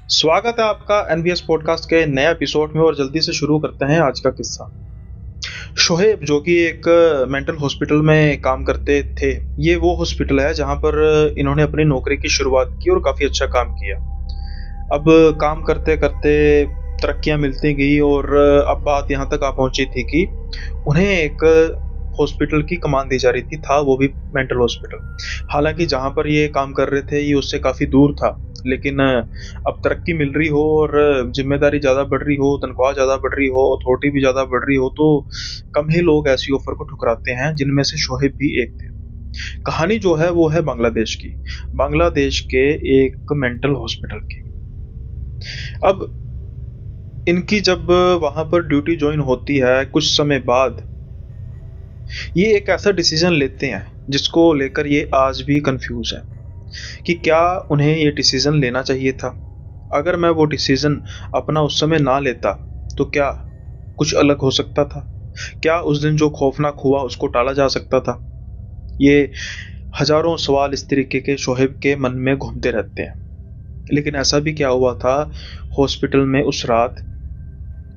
स्वागत है आपका एनबीएस पॉडकास्ट के नए एपिसोड में और जल्दी से शुरू करते हैं आज का किस्सा। शोहेब जो कि एक मेंटल हॉस्पिटल में काम करते थे। ये वो हॉस्पिटल है जहां पर इन्होंने अपनी नौकरी की शुरुआत की और काफ़ी अच्छा काम किया। अब काम करते करते तरक्कियां मिलती गई और अब बात यहाँ तक आ पहुंची थी कि उन्हें एक हॉस्पिटल की कमान दी जा रही थी, था वो भी मेंटल हॉस्पिटल। हालांकि जहाँ पर ये काम कर रहे थे ये उससे काफ़ी दूर था, लेकिन अब तरक्की मिल रही हो और जिम्मेदारी ज़्यादा बढ़ रही हो, तनख्वाह ज़्यादा बढ़ रही हो, अथॉरिटी भी ज़्यादा बढ़ रही हो, तो कम ही लोग ऐसी ऑफर को ठुकराते हैं, जिनमें से शोहेब भी एक थे। कहानी जो है वो है बांग्लादेश की, बांग्लादेश के एक मेंटल हॉस्पिटल की। अब इनकी जब वहां पर ड्यूटी ज्वाइन होती है कुछ समय बाद, ये एक ऐसा डिसीजन लेते हैं जिसको लेकर ये आज भी कंफ्यूज है कि क्या उन्हें ये डिसीजन लेना चाहिए था। अगर मैं वो डिसीजन अपना उस समय ना लेता तो क्या कुछ अलग हो सकता था? क्या उस दिन जो खौफनाक हुआ उसको टाला जा सकता था? ये हजारों सवाल इस तरीके के शोहेब के मन में घूमते रहते हैं। लेकिन ऐसा भी क्या हुआ था हॉस्पिटल में उस रात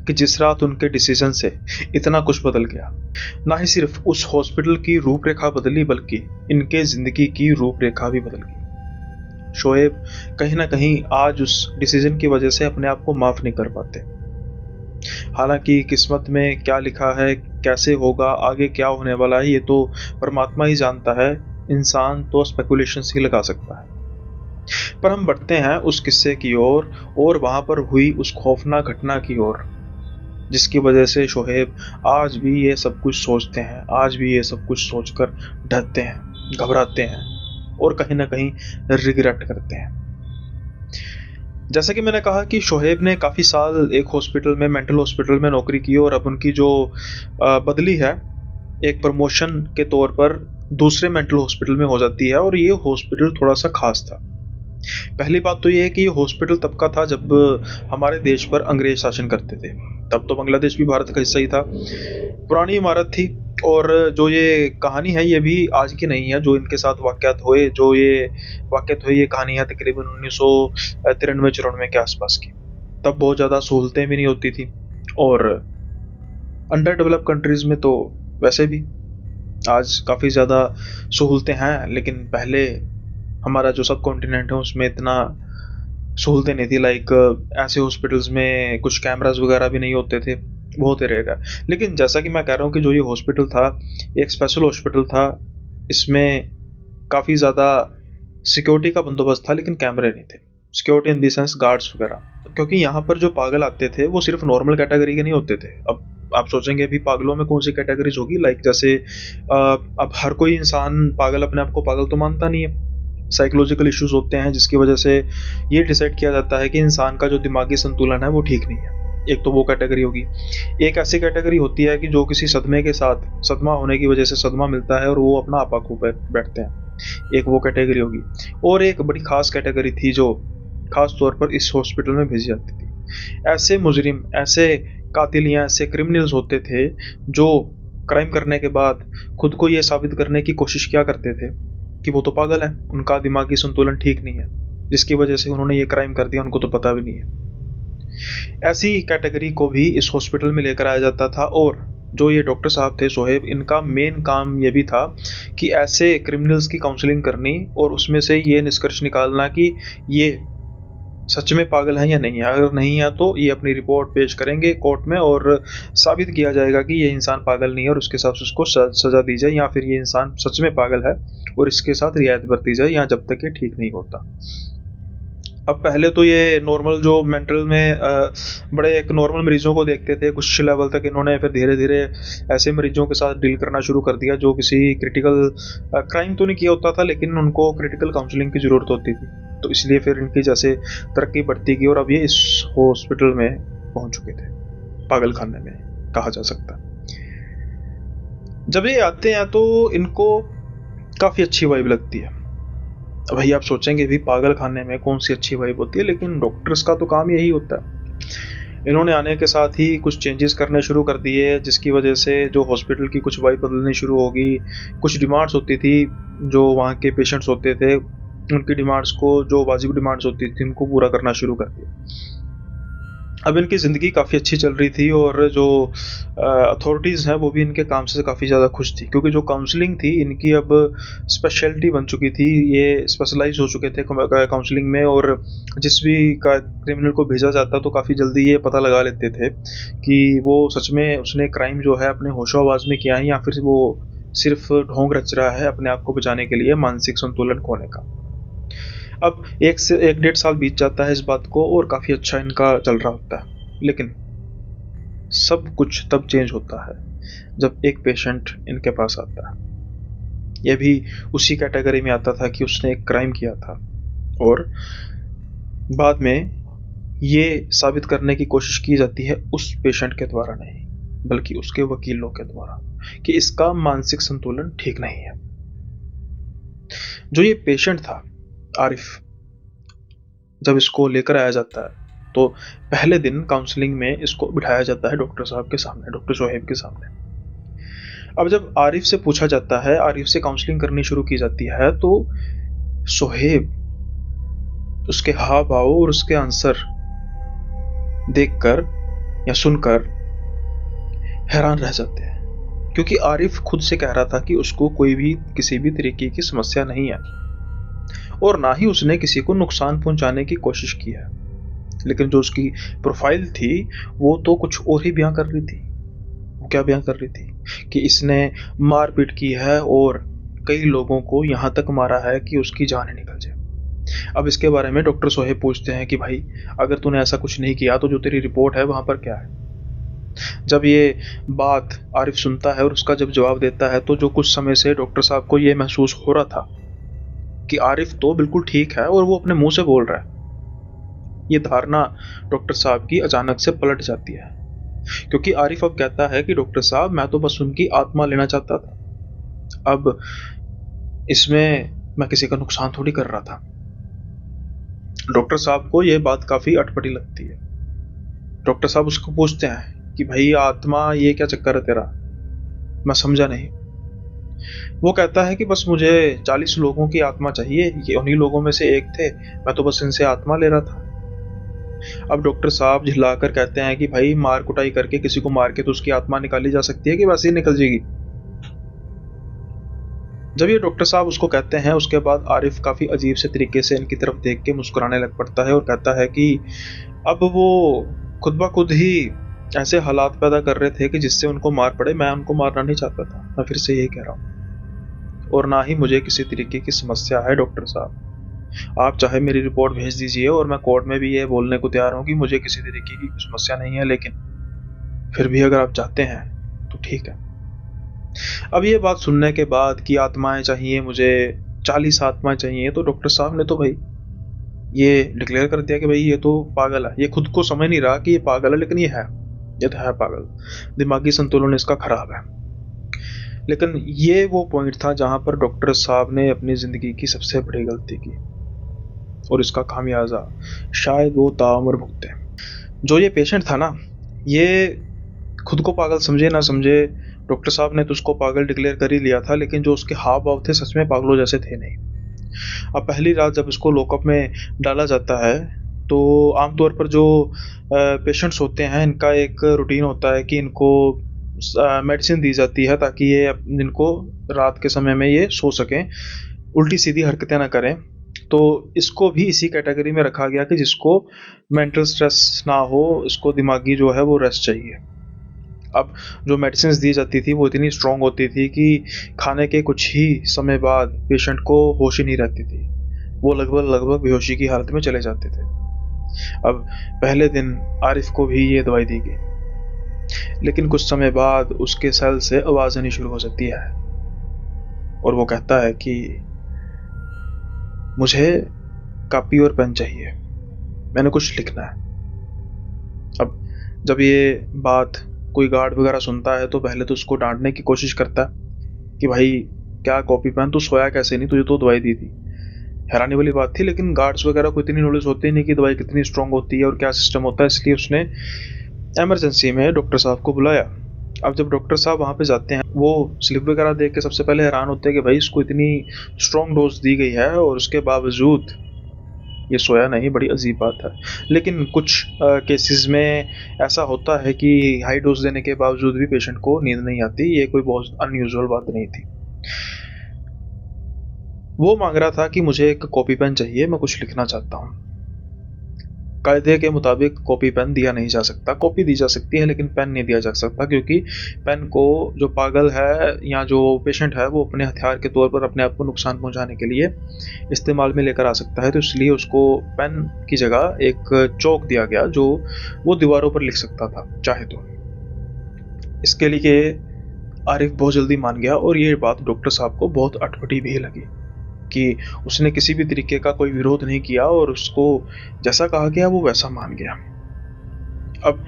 कि जिस रात उनके डिसीजन से इतना कुछ बदल गया। ना ही सिर्फ उस हॉस्पिटल की रूपरेखा बदली बल्कि इनके जिंदगी की रूपरेखा भी बदल गई। शोएब कहीं ना कहीं आज उस डिसीजन की वजह से अपने आप को माफ नहीं कर पाते। हालांकि किस्मत में क्या लिखा है, कैसे होगा, आगे क्या होने वाला है, ये तो परमात्मा ही जानता है। इंसान तो स्पेकुलेशंस ही लगा सकता है। पर हम बढ़ते हैं उस किस्से की ओर और वहां पर हुई उस खौफनाक घटना की ओर, जिसकी वजह से शोहेब आज भी ये सब कुछ सोचते हैं, आज भी ये सब कुछ सोचकर डरते हैं, घबराते हैं और कहीं ना कहीं रिग्रेट करते हैं। जैसा कि मैंने कहा कि शोहेब ने काफ़ी साल एक हॉस्पिटल में, मेंटल हॉस्पिटल में नौकरी की और अब उनकी जो बदली है एक प्रमोशन के तौर पर दूसरे मेंटल हॉस्पिटल में हो जाती है। और ये हॉस्पिटल थोड़ा सा खास था। पहली बात तो ये है कि ये हॉस्पिटल तब का था जब हमारे देश पर अंग्रेज शासन करते थे। तब तो बांग्लादेश भी भारत का हिस्सा ही था। पुरानी इमारत थी और जो ये कहानी है ये भी आज की नहीं है। जो इनके साथ वाक़यात हुए, ये कहानी है तकरीबन 1993-94 के आसपास की। तब बहुत ज़्यादा सहूलतें भी नहीं होती थी और अंडर डेवलप कंट्रीज़ में तो वैसे भी आज काफ़ी ज़्यादा सहूलतें हैं, लेकिन पहले हमारा जो सब कॉन्टिनेंट है उसमें इतना सहूलतें नहीं थी। लाइक ऐसे हॉस्पिटल्स में कुछ कैमरास वगैरह भी नहीं होते थे, बहुत ही रेयर है। लेकिन जैसा कि मैं कह रहा हूँ कि जो ये हॉस्पिटल था एक स्पेशल हॉस्पिटल था। इसमें काफ़ी ज़्यादा सिक्योरिटी का बंदोबस्त था, लेकिन कैमरे नहीं थे। Security in the sense guards वगैरह, क्योंकि यहाँ पर जो पागल आते थे वो सिर्फ नॉर्मल कैटेगरी के नहीं होते थे। अब आप सोचेंगे अभी पागलों में कौन सी कैटेगरीज होगी, लाइक जैसे अब हर कोई इंसान पागल अपने आप को पागल तो मानता नहीं है। साइकोलॉजिकल इश्यूज होते हैं जिसकी वजह से ये डिसाइड किया जाता है कि इंसान का जो दिमागी संतुलन है वो ठीक नहीं है। एक तो वो कैटेगरी होगी। एक ऐसी कैटेगरी होती है कि जो किसी सदमे के साथ, सदमा होने की वजह से सदमा मिलता है और वो अपना आपा खो बैठते हैं, एक वो कैटेगरी होगी। और एक बड़ी खास कैटेगरी थी जो खास तौर पर इस हॉस्पिटल में भेजी जाती थी। ऐसे मुजरिम, ऐसे कातिल या ऐसे क्रिमिनल्स होते थे जो क्राइम करने के बाद खुद को ये साबित करने की कोशिश किया करते थे कि वो तो पागल है, उनका दिमागी संतुलन ठीक नहीं है, जिसकी वजह से उन्होंने ये क्राइम कर दिया, उनको तो पता भी नहीं है। ऐसी कैटेगरी को भी इस हॉस्पिटल में लेकर आया जाता था। और जो ये डॉक्टर साहब थे शोहेब, इनका मेन काम ये भी था कि ऐसे क्रिमिनल्स की काउंसलिंग करनी और उसमें से ये निष्कर्ष निकालना कि ये सच में पागल है या नहीं है। अगर नहीं है तो ये अपनी रिपोर्ट पेश करेंगे कोर्ट में और साबित किया जाएगा कि ये इंसान पागल नहीं है और उसके साथ उसको सजा दी जाए, या फिर ये इंसान सच में पागल है और इसके साथ रियायत बरती जाए, या जब तक ये ठीक नहीं होता। अब पहले तो ये नॉर्मल जो मेंटल में बड़े एक नॉर्मल मरीजों को देखते थे कुछ लेवल तक, इन्होंने फिर धीरे धीरे ऐसे मरीजों के साथ डील करना शुरू कर दिया जो किसी क्रिटिकल क्राइम तो नहीं किया होता था, लेकिन उनको क्रिटिकल काउंसलिंग की ज़रूरत होती थी। तो इसलिए फिर इनकी जैसे तरक्की बढ़ती गई और अब ये इस हॉस्पिटल में पहुंच चुके थे, पागल खाने में कहा जा सकता है। जब ये आते हैं तो इनको काफ़ी अच्छी वाइब लगती है। भाई आप सोचेंगे भी पागल खाने में कौन सी अच्छी वाइब होती है, लेकिन डॉक्टर्स का तो काम यही होता है। इन्होंने आने के साथ ही कुछ चेंजेस करने शुरू कर दिए, जिसकी वजह से जो हॉस्पिटल की कुछ वाइब बदलनी शुरू होगी। कुछ डिमांड्स होती थी जो वहाँ के पेशेंट्स होते थे, उनकी डिमांड्स को, जो वाजिब डिमांड्स होती थी, उनको पूरा करना शुरू कर दिया। अब इनकी ज़िंदगी काफ़ी अच्छी चल रही थी और जो अथॉरिटीज़ हैं वो भी इनके काम से काफ़ी ज़्यादा खुश थी, क्योंकि जो काउंसलिंग थी इनकी अब स्पेशलिटी बन चुकी थी। ये स्पेशलाइज हो चुके थे काउंसलिंग में, और जिस भी क्रिमिनल को भेजा जाता तो काफ़ी जल्दी ये पता लगा लेते थे कि वो सच में उसने क्राइम जो है अपने होशो-हवास में किया है या फिर वो सिर्फ ढोंग रच रहा है अपने आप को बचाने के लिए मानसिक संतुलन खोने का। अब 1 से 1 डेढ़ साल बीत जाता है इस बात को और काफ़ी अच्छा इनका चल रहा होता है। लेकिन सब कुछ तब चेंज होता है जब एक पेशेंट इनके पास आता है। ये भी उसी कैटेगरी में आता था कि उसने एक क्राइम किया था, और बाद में ये साबित करने की कोशिश की जाती है उस पेशेंट के द्वारा नहीं, बल्कि उसके वकीलों के द्वारा, कि इसका मानसिक संतुलन ठीक नहीं है। जो ये पेशेंट था आरिफ, जब इसको लेकर आया जाता है तो पहले दिन काउंसलिंग में इसको बिठाया जाता है डॉक्टर साहब के सामने, डॉक्टर शोहेब के सामने। अब जब आरिफ से पूछा जाता है, आरिफ से काउंसलिंग करनी शुरू की जाती है, तो शोहेब उसके हाव भाव और उसके आंसर देखकर या सुनकर हैरान रह जाते हैं, क्योंकि आरिफ खुद से कह रहा था कि उसको कोई भी किसी भी तरीके की समस्या नहीं है और ना ही उसने किसी को नुकसान पहुंचाने की कोशिश की है। लेकिन जो उसकी प्रोफाइल थी वो तो कुछ और ही बयां कर रही थी। वो क्या बयां कर रही थी कि इसने मारपीट की है और कई लोगों को यहां तक मारा है कि उसकी जान ही निकल जाए। अब इसके बारे में डॉक्टर सोहेब पूछते हैं कि भाई, अगर तूने ऐसा कुछ नहीं किया तो जो तेरी रिपोर्ट है वहां पर क्या है। जब ये बात आरिफ सुनता है और उसका जब जवाब देता है, तो जो कुछ समय से डॉक्टर साहब को ये महसूस हो रहा था कि आरिफ तो बिल्कुल ठीक है और वो अपने मुंह से बोल रहा है, ये धारणा डॉक्टर साहब की अचानक से पलट जाती है। क्योंकि आरिफ अब कहता है कि डॉक्टर साहब, मैं तो बस उनकी आत्मा लेना चाहता था, अब इसमें मैं किसी का नुकसान थोड़ी कर रहा था। डॉक्टर साहब को यह बात काफी अटपटी लगती है। डॉक्टर साहब उसको पूछते हैं कि भाई, आत्मा ये क्या चक्कर है तेरा, मैं समझा नहीं। वो कहता है कि बस मुझे 40 लोगों की आत्मा चाहिए, ये उन्हीं लोगों में से एक थे, मैं तो बस इनसे आत्मा ले रहा था। अब डॉक्टर साहब झिल्लाकर कहते हैं कि भाई, मार कुटाई करके किसी को मार के तो उसकी आत्मा निकाली जा सकती है कि वैसे ही निकल जाएगी। जब ये डॉक्टर साहब उसको कहते हैं, उसके बाद आरिफ काफी अजीब से तरीके से इनकी तरफ देख के मुस्कुराने लग पड़ता है और कहता है कि अब वो खुद ब खुद ही ऐसे हालात पैदा कर रहे थे कि जिससे उनको मार पड़े। मैं उनको मारना नहीं चाहता था, मैं फिर से यही कह रहा हूँ, और ना ही मुझे किसी तरीके की समस्या है। डॉक्टर साहब, आप चाहे मेरी रिपोर्ट भेज दीजिए और मैं कोर्ट में भी ये बोलने को तैयार हूँ कि मुझे किसी तरीके की समस्या नहीं है, लेकिन फिर भी अगर आप चाहते हैं तो ठीक है। अब ये बात सुनने के बाद कि आत्माएं चाहिए मुझे, 40 आत्माएं चाहिए, तो डॉक्टर साहब ने तो भाई ये डिक्लेयर कर दिया कि भाई ये तो पागल है। ये खुद को समझ नहीं रहा कि ये पागल है, लेकिन ये तो है पागल, दिमागी संतुलन इसका खराब है। लेकिन ये वो पॉइंट था जहां पर डॉक्टर साहब ने अपनी जिंदगी की सबसे बड़ी गलती की, और इसका खामियाजा शायद वो ताउम्र भुगते। जो ये पेशेंट था ना, ये खुद को पागल समझे ना समझे, डॉक्टर साहब ने तो उसको पागल डिक्लेयर कर ही लिया था, लेकिन जो उसके हाव भाव थे सच में पागलों जैसे थे नहीं। अब पहली रात जब इसको लॉकअप में डाला जाता है, तो आमतौर पर जो पेशेंट्स होते हैं, इनका एक रूटीन होता है कि इनको मेडिसिन दी जाती है ताकि ये इनको रात के समय में ये सो सकें, उल्टी सीधी हरकतें ना करें। तो इसको भी इसी कैटेगरी में रखा गया कि जिसको मेंटल स्ट्रेस ना हो, इसको दिमागी जो है वो रेस्ट चाहिए। अब जो मेडिसिन दी जाती थी वो इतनी स्ट्रॉन्ग होती थी कि खाने के कुछ ही समय बाद पेशेंट को होश ही नहीं रहती थी, वो लगभग बेहोशी की हालत में चले जाते थे। अब पहले दिन आरिफ को भी ये दवाई दी गई, लेकिन कुछ समय बाद उसके सेल से आवाज आनी शुरू हो जाती है और वो कहता है कि मुझे कॉपी और पेन चाहिए, मैंने कुछ लिखना है। अब जब ये बात कोई गार्ड वगैरह सुनता है तो पहले तो उसको डांटने की कोशिश करता है कि भाई क्या कॉपी पेन, तू सोया कैसे नहीं, तुझे तो दवाई दी थी। हैरानी वाली बात थी, लेकिन गार्ड्स वगैरह को इतनी नॉलेज होती नहीं कि दवाई कितनी स्ट्रांग होती है और क्या सिस्टम होता है, इसलिए उसने इमरजेंसी में डॉक्टर साहब को बुलाया अब जब डॉक्टर साहब वहाँ पे जाते हैं, वो स्लिप वगैरह देख के सबसे पहले हैरान होते हैं कि भाई इसको इतनी स्ट्रॉन्ग डोज दी गई है और उसके बावजूद ये सोया नहीं। बड़ी अजीब बात है। लेकिन कुछ केसेस में ऐसा होता है कि हाई डोज देने के बावजूद भी पेशेंट को नींद नहीं आती। ये कोई बहुत अनयूजुअल बात नहीं थी। वो मांग रहा था कि मुझे एक कॉपी पेन चाहिए, मैं कुछ लिखना चाहता हूँ। कायदे के मुताबिक कॉपी पेन दिया नहीं जा सकता। कॉपी दी जा सकती है लेकिन पेन नहीं दिया जा सकता, क्योंकि पेन को जो पागल है या जो पेशेंट है वो अपने हथियार के तौर पर अपने आप को नुकसान पहुंचाने के लिए इस्तेमाल में लेकर आ सकता है। तो इसलिए उसको पेन की जगह एक चौक दिया गया जो वो दीवारों पर लिख सकता था चाहे तो। इसके लिए आरिफ बहुत जल्दी मान गया और ये बात डॉक्टर साहब को बहुत अटपटी भी लगी कि उसने किसी भी तरीके का कोई विरोध नहीं किया और उसको जैसा कहा गया वो वैसा मान गया। अब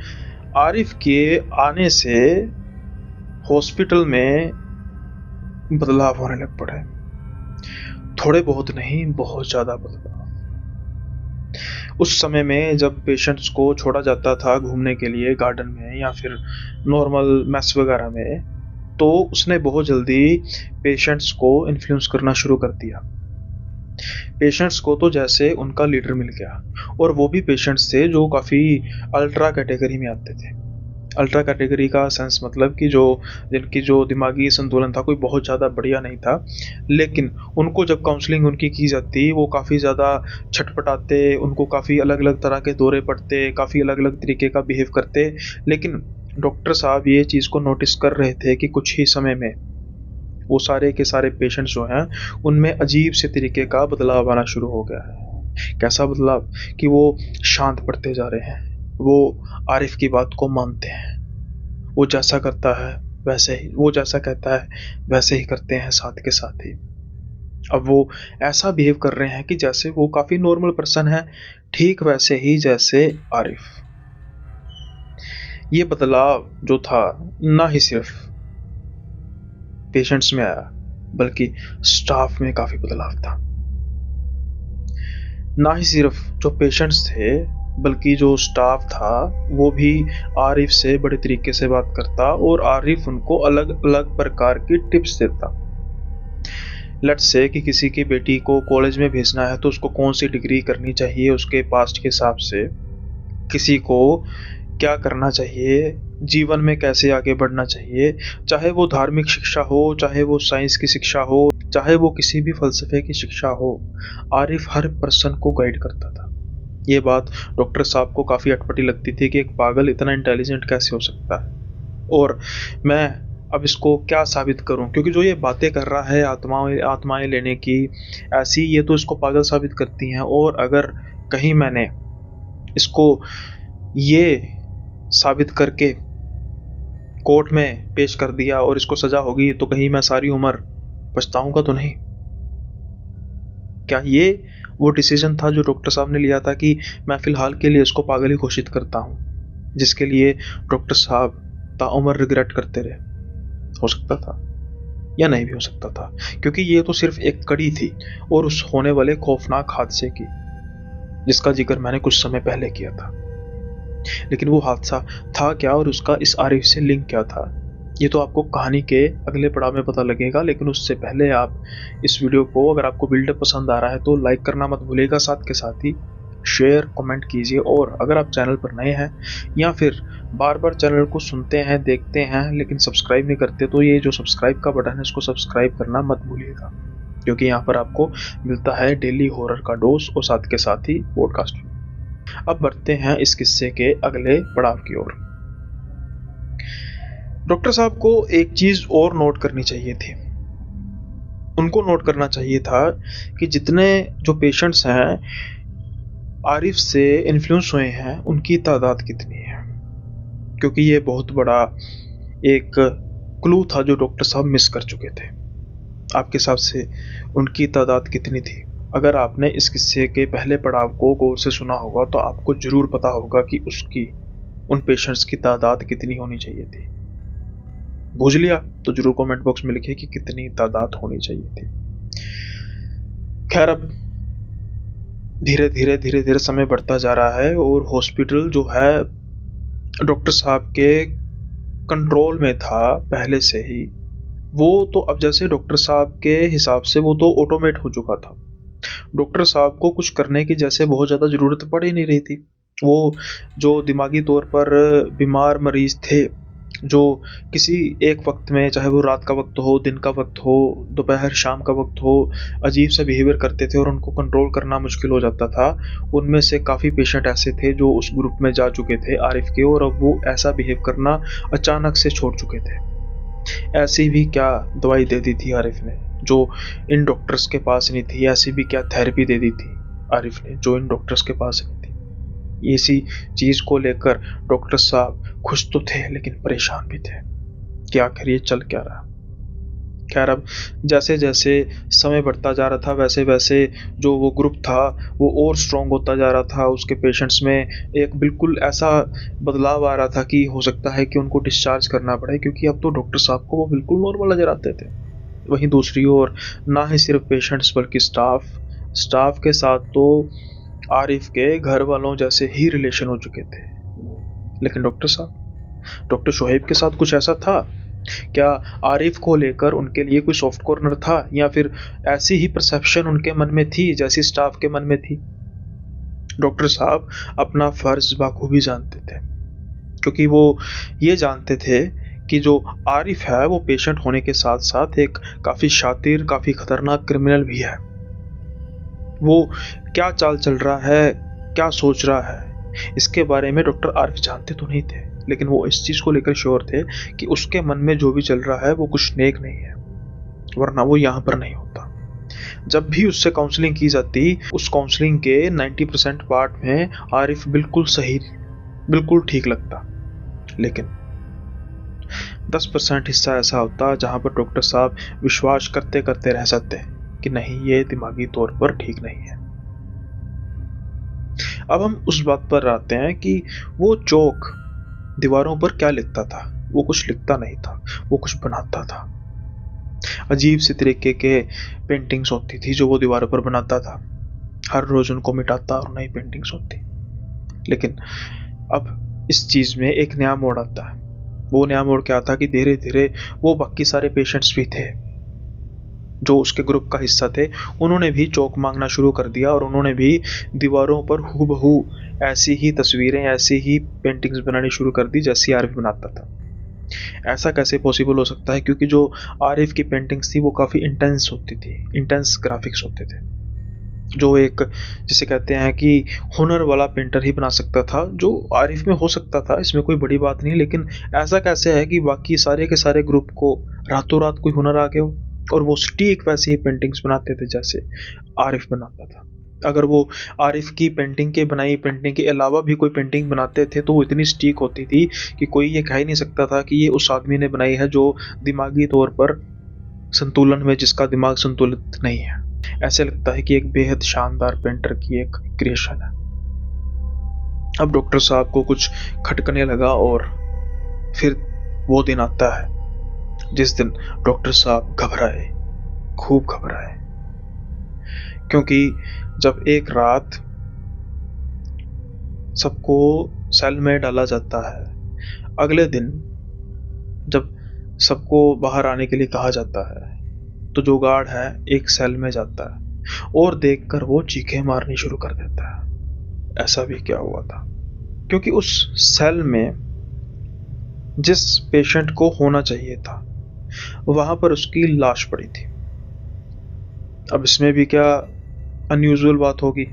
आरिफ के आने से हॉस्पिटल में बदलाव होने लग पड़े। थोड़े बहुत नहीं, बहुत ज्यादा बदलाव। उस समय में जब पेशेंट्स को छोड़ा जाता था घूमने के लिए गार्डन में या फिर नॉर्मल मेस वगैरह में, तो उसने बहुत जल्दी पेशेंट्स को इन्फ्लुएंस करना शुरू कर दिया। पेशेंट्स को तो जैसे उनका लीडर मिल गया, और वो भी पेशेंट्स थे जो काफ़ी अल्ट्रा कैटेगरी में आते थे। अल्ट्रा कैटेगरी का सेंस मतलब कि जिनकी जो दिमागी संतुलन था कोई बहुत ज़्यादा बढ़िया नहीं था, लेकिन उनको जब काउंसलिंग उनकी की जाती वो काफ़ी ज़्यादा छटपटाते, उनको काफ़ी अलग अलग तरह के दौरे पड़ते, काफ़ी अलग अलग तरीके का बिहेव करते। लेकिन डॉक्टर साहब ये चीज़ को नोटिस कर रहे थे कि कुछ ही समय में वो सारे के सारे पेशेंट्स जो हैं उनमें अजीब से तरीके का बदलाव आना शुरू हो गया है। कैसा बदलाव कि वो शांत पड़ते जा रहे हैं, वो आरिफ की बात को मानते हैं, वो जैसा करता है वैसे ही, वो जैसा कहता है वैसे ही करते हैं साथ के साथ ही। अब वो ऐसा बिहेव कर रहे हैं कि जैसे वो काफ़ी नॉर्मल पर्सन है, ठीक वैसे ही जैसे आरिफ। ये बदलाव जो था ना ही सिर्फ पेशेंट्स में आया बल्कि स्टाफ में काफ़ी बदलाव था। ना ही सिर्फ जो पेशेंट्स थे बल्कि जो स्टाफ था वो भी आरिफ से बड़े तरीके से बात करता और आरिफ उनको अलग अलग प्रकार की टिप्स देता। लेट्स से कि किसी की बेटी को कॉलेज में भेजना है तो उसको कौन सी डिग्री करनी चाहिए उसके पास्ट के हिसाब से, किसी को क्या करना चाहिए, जीवन में कैसे आगे बढ़ना चाहिए, चाहे वो धार्मिक शिक्षा हो, चाहे वो साइंस की शिक्षा हो, चाहे वो किसी भी फलसफे की शिक्षा हो, आरिफ हर पर्सन को गाइड करता था। ये बात डॉक्टर साहब को काफ़ी अटपटी लगती थी कि एक पागल इतना इंटेलिजेंट कैसे हो सकता है, और मैं अब इसको क्या साबित करूं, क्योंकि जो ये बातें कर रहा है आत्माएं लेने की ऐसी, ये तो इसको पागल साबित करती हैं। और अगर कहीं मैंने इसको ये साबित करके कोर्ट में पेश कर दिया और इसको सजा होगी तो कहीं मैं सारी उम्र पछताऊंगा तो नहीं। क्या ये वो डिसीजन था जो डॉक्टर साहब ने लिया था कि मैं फिलहाल के लिए इसको पागल ही घोषित करता हूँ, जिसके लिए डॉक्टर साहब ताउम्र रिग्रेट करते रहे? हो सकता था या नहीं भी हो सकता था, क्योंकि ये तो सिर्फ एक कड़ी थी और उस होने वाले खौफनाक हादसे की जिसका जिक्र मैंने कुछ समय पहले किया था। लेकिन वो हादसा था क्या और उसका इस आरिफ से लिंक क्या था, ये तो आपको कहानी के अगले पड़ाव में पता लगेगा। लेकिन उससे पहले आप इस वीडियो को, अगर आपको बिल्डअप पसंद आ रहा है तो लाइक करना मत भूलिएगा, साथ के साथ ही शेयर कमेंट कीजिए। और अगर आप चैनल पर नए हैं या फिर बार बार चैनल को सुनते हैं देखते हैं लेकिन सब्सक्राइब नहीं करते, तो ये जो सब्सक्राइब का बटन है इसको सब्सक्राइब करना मत भूलिएगा, क्योंकि यहाँ पर आपको मिलता है डेली हॉरर का डोज और साथ के साथ ही पॉडकास्ट। अब बढ़ते हैं इस किस्से के अगले पड़ाव की ओर। डॉक्टर साहब को एक चीज और नोट करनी चाहिए थी। उनको नोट करना चाहिए था कि जितने जो पेशेंट्स हैं आरिफ से इन्फ्लुएंस हुए हैं उनकी तादाद कितनी है, क्योंकि ये बहुत बड़ा एक क्लू था जो डॉक्टर साहब मिस कर चुके थे। आपके हिसाब से उनकी तादाद कितनी थी? अगर आपने इस किस्से के पहले पड़ाव को गौर से सुना होगा तो आपको जरूर पता होगा कि उसकी उन पेशेंट्स की तादाद कितनी होनी चाहिए थी। बूझ लिया तो जरूर कमेंट बॉक्स में लिखिए कि कितनी तादाद होनी चाहिए थी। खैर, अब धीरे धीरे समय बढ़ता जा रहा है और हॉस्पिटल जो है डॉक्टर साहब के कंट्रोल में था पहले से ही, वो तो अब जैसे डॉक्टर साहब के हिसाब से वो तो ऑटोमेट हो चुका था। डॉक्टर साहब को कुछ करने की जैसे बहुत ज़्यादा ज़रूरत पड़ ही नहीं रही थी। वो जो दिमागी तौर पर बीमार मरीज़ थे, जो किसी एक वक़्त में, चाहे वो रात का वक़्त हो, दिन का वक़्त हो, दोपहर शाम का वक़्त हो, अजीब सा बिहेवियर करते थे और उनको कंट्रोल करना मुश्किल हो जाता था। उनमें से काफ़ी पेशेंट ऐसे थे जो उस ग्रुप में जा चुके थे आरिफ के, और अब वो ऐसा बिहेव करना अचानक से छोड़ चुके थे। ऐसी भी क्या दवाई दे दी थी आरिफ ने जो इन डॉक्टर्स के पास नहीं थी? ऐसी भी क्या थेरेपी दे दी थी आरिफ ने जो इन डॉक्टर्स के पास नहीं थी? इसी चीज को लेकर डॉक्टर साहब खुश तो थे लेकिन परेशान भी थे कि आखिर ये चल क्या रहा। खैर, अब जैसे जैसे समय बढ़ता जा रहा था वैसे वैसे जो वो ग्रुप था वो और स्ट्रॉन्ग होता जा रहा था। उसके पेशेंट्स में एक बिल्कुल ऐसा बदलाव आ रहा था कि हो सकता है कि उनको डिस्चार्ज करना पड़े, क्योंकि अब तो डॉक्टर साहब को वो बिल्कुल नॉर्मल नजर आते थे। वहीं दूसरी ओर ना ही सिर्फ पेशेंट्स बल्कि स्टाफ के साथ तो आरिफ के घर वालों जैसे ही रिलेशन हो चुके थे। लेकिन डॉक्टर शोहेब के साथ कुछ ऐसा था क्या? आरिफ को लेकर उनके लिए कोई सॉफ्ट कॉर्नर था, या फिर ऐसी ही परसेप्शन उनके मन में थी जैसी स्टाफ के मन में थी? डॉक्टर साहब अपना फर्ज बखूबी जानते थे, क्योंकि वो ये जानते थे कि जो आरिफ है वो पेशेंट होने के साथ साथ एक काफी शातिर, काफी खतरनाक क्रिमिनल भी है। वो क्या चाल चल रहा है, क्या सोच रहा है, इसके बारे में डॉक्टर आरिफ जानते तो नहीं थे, लेकिन वो इस चीज को लेकर श्योर थे कि उसके मन में जो भी चल रहा है वो कुछ नेक नहीं है, वरना वो यहाँ पर नहीं होता। जब भी उससे काउंसलिंग की जाती, उस काउंसलिंग के 90% पार्ट में आरिफ बिल्कुल सही, बिल्कुल ठीक लगता, लेकिन 10% हिस्सा ऐसा होता जहां पर डॉक्टर साहब विश्वास करते करते रह जाते कि नहीं, ये दिमागी तौर पर ठीक नहीं है। अब हम उस बात पर आते हैं कि वो चौक दीवारों पर क्या लिखता था। वो कुछ लिखता नहीं था, वो कुछ बनाता था। अजीब सी तरीके के पेंटिंग्स होती थी जो वो दीवारों पर बनाता था। हर रोज उनको मिटाता और नई पेंटिंग्स होती। लेकिन अब इस चीज में एक नया मोड़ आता है। वो नया मोड़ क्या था कि धीरे धीरे वो बाकी सारे पेशेंट्स भी थे जो उसके ग्रुप का हिस्सा थे, उन्होंने भी चौक मांगना शुरू कर दिया और उन्होंने भी दीवारों पर हूबहू ऐसी ही तस्वीरें, ऐसी ही पेंटिंग्स बनानी शुरू कर दी जैसी आरिफ बनाता था। ऐसा कैसे पॉसिबल हो सकता है? क्योंकि जो आरिफ की पेंटिंग्स थी वो काफ़ी इंटेंस होती थी, इंटेंस ग्राफिक्स होते थे, जो एक जिसे कहते हैं कि हुनर वाला पेंटर ही बना सकता था, जो आरिफ में हो सकता था, इसमें कोई बड़ी बात नहीं। लेकिन ऐसा कैसे है कि बाकी सारे के सारे ग्रुप को रातों रात कोई हुनर आ गया हो और वो सटीक वैसे ही पेंटिंग्स बनाते थे जैसे आरिफ बनाता था। अगर वो आरिफ की पेंटिंग के बनाई पेंटिंग के अलावा भी कोई पेंटिंग बनाते थे तो वो इतनी सटीक होती थी कि कोई ये कह ही नहीं सकता था कि ये उस आदमी ने बनाई है जो दिमागी तौर पर संतुलन में, जिसका दिमाग संतुलित नहीं है। ऐसे लगता है कि एक बेहद शानदार पेंटर की एक क्रिएशन है। अब डॉक्टर साहब को कुछ खटकने लगा और फिर वो दिन आता है जिस दिन डॉक्टर साहब घबराए, खूब घबराए, क्योंकि जब एक रात सबको सेल में डाला जाता है, अगले दिन जब सबको बाहर आने के लिए कहा जाता है तो जो गार्ड है एक सेल में जाता है और देखकर वो चीखें मारनी शुरू कर देता है। ऐसा भी क्या हुआ था? क्योंकि उस सेल में जिस पेशेंट को होना चाहिए था वहां पर उसकी लाश पड़ी थी। अब इसमें भी क्या अनयूजुअल बात होगी?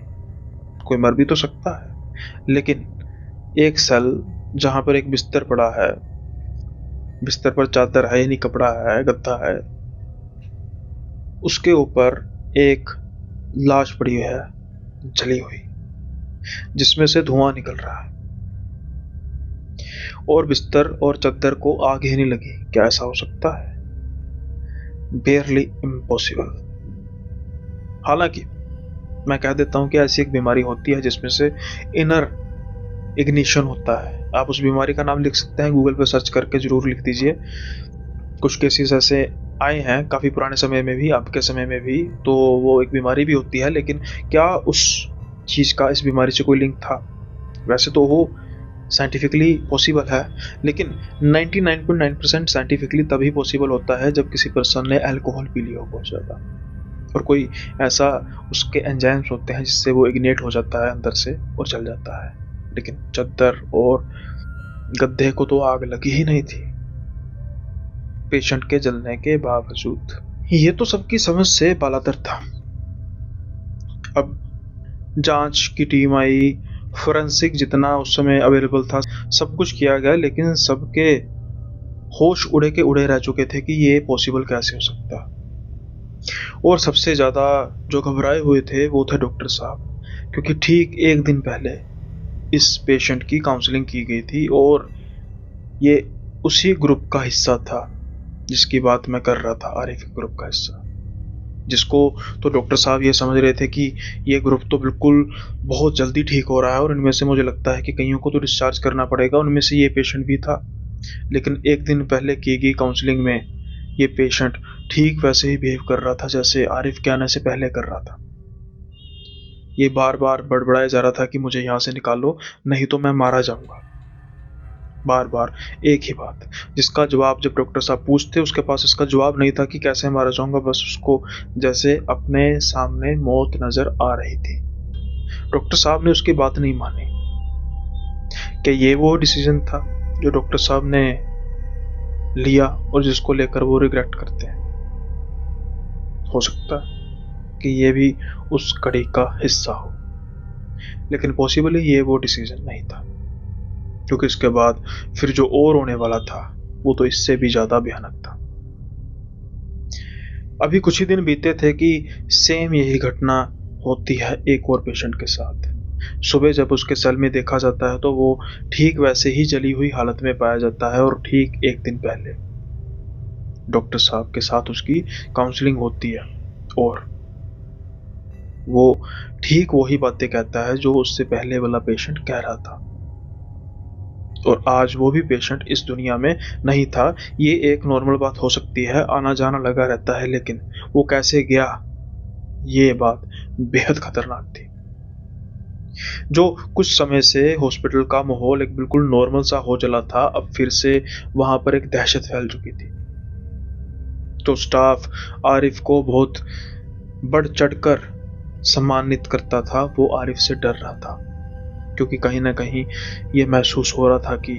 कोई मर भी तो सकता है, लेकिन एक सेल जहां पर एक बिस्तर पड़ा है, बिस्तर पर चादर है, यानी कपड़ा है, गद्दा है, उसके ऊपर एक लाश पड़ी है जली हुई, जिसमें से धुआं निकल रहा है और बिस्तर और चादर को आग ही नहीं लगी। क्या ऐसा हो सकता है? बेयरली इम्पॉसिबल। हालांकि मैं कह देता हूं कि ऐसी एक बीमारी होती है जिसमें से इनर इग्निशन होता है। आप उस बीमारी का नाम लिख सकते हैं, गूगल पे सर्च करके जरूर लिख दीजिए। कुछ केसेस ऐसे आए हैं काफ़ी पुराने समय में भी, आपके समय में भी, तो वो एक बीमारी भी होती है। लेकिन क्या उस चीज़ का इस बीमारी से कोई लिंक था? वैसे तो वो साइंटिफिकली पॉसिबल है, लेकिन 99.9% साइंटिफिकली तभी पॉसिबल होता है जब किसी पर्सन ने अल्कोहल पी लिया हो बहुत ज़्यादा, और कोई ऐसा उसके एंजाइम्स होते हैं जिससे वो इग्नेट हो जाता है अंदर से और जल जाता है। लेकिन चद्दर और गद्दे को तो आग लगी ही नहीं थी पेशेंट के जलने के बावजूद। ये तो सबकी समझ से बालातर था। अब जांच की टीम आई, फोरेंसिक जितना उस समय अवेलेबल था सब कुछ किया गया, लेकिन सबके होश उड़े के उड़े रह चुके थे कि ये पॉसिबल कैसे हो सकता। और सबसे ज़्यादा जो घबराए हुए थे वो थे डॉक्टर साहब, क्योंकि ठीक एक दिन पहले इस पेशेंट की काउंसलिंग की गई थी और ये उसी ग्रुप का हिस्सा था जिसकी बात मैं कर रहा था, आरिफ ग्रुप का हिस्सा, जिसको तो डॉक्टर साहब ये समझ रहे थे कि ये ग्रुप तो बिल्कुल बहुत जल्दी ठीक हो रहा है और इनमें से मुझे लगता है कि कईयों को तो डिस्चार्ज करना पड़ेगा, उनमें से ये पेशेंट भी था। लेकिन एक दिन पहले की गई काउंसलिंग में ये पेशेंट ठीक वैसे ही बिहेव कर रहा था जैसे आरिफ के आने से पहले कर रहा था। ये बार बार बड़बड़ाया जा रहा था कि मुझे यहाँ से निकालो नहीं तो मैं मारा जाऊंगा। बार बार एक ही बात, जिसका जवाब जब डॉक्टर साहब पूछते उसके पास इसका जवाब नहीं था कि कैसे मारा जाऊंगा, बस उसको जैसे अपने सामने मौत नजर आ रही थी। डॉक्टर साहब ने उसकी बात नहीं मानी। कि ये वो डिसीजन था जो डॉक्टर साहब ने लिया और जिसको लेकर वो रिग्रेट करते हैं। हो सकता है कि ये भी उस कड़ी का हिस्सा हो, लेकिन पॉसिबली ये वो डिसीजन नहीं था, क्योंकि इसके बाद फिर जो और होने वाला था वो तो इससे भी ज्यादा भयानक था। अभी कुछ ही दिन बीते थे कि सेम यही घटना होती है एक और पेशेंट के साथ। सुबह जब उसके सेल में देखा जाता है तो वो ठीक वैसे ही जली हुई हालत में पाया जाता है, और ठीक एक दिन पहले डॉक्टर साहब के साथ उसकी काउंसलिंग होती है और वो ठीक वही बातें कहता है जो उससे पहले वाला पेशेंट कह रहा था। और आज वो भी पेशेंट इस दुनिया में नहीं था। ये एक नॉर्मल बात हो सकती है, आना जाना लगा रहता है, लेकिन वो कैसे गया ये बात बेहद खतरनाक थी। जो कुछ समय से हॉस्पिटल का माहौल एक बिल्कुल नॉर्मल सा हो चला था, अब फिर से वहां पर एक दहशत फैल चुकी थी। तो स्टाफ आरिफ को बहुत बढ़ चढ़कर सम्मानित करता था, वो आरिफ से डर रहा था, क्योंकि कहीं ना कहीं ये महसूस हो रहा था कि